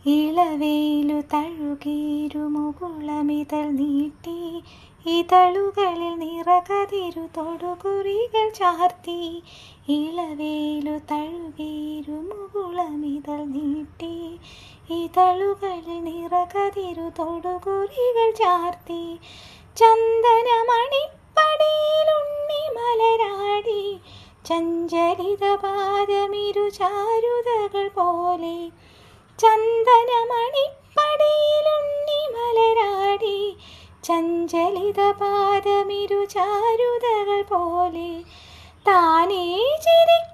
ഇളവേലു തഴുകീരുമുകുളമിതൾ നീട്ടി ഇതളുകളിൽ നിറകതിരു തൊടുകുറികൾ ചാർത്തി. ഇളവേലു തഴുകീരുമുകുളമിതൾ നീട്ടി ഇതളുകളിൽ നിറകതിരു തൊടുകുറികൾ ചാർത്തി. ചന്ദനമണിപ്പടിയിലുണ്ണി മലരാടി ചഞ്ചലിത പാദമിരു ചാരുതകൾ പോലെ. ചന്ദനമണിപ്പടിയിലുണ്ണി മലരാടി ചഞ്ചലിത പാദമിരു ചാരുതകൾ പോലെ. താനേ ചിരിക്കും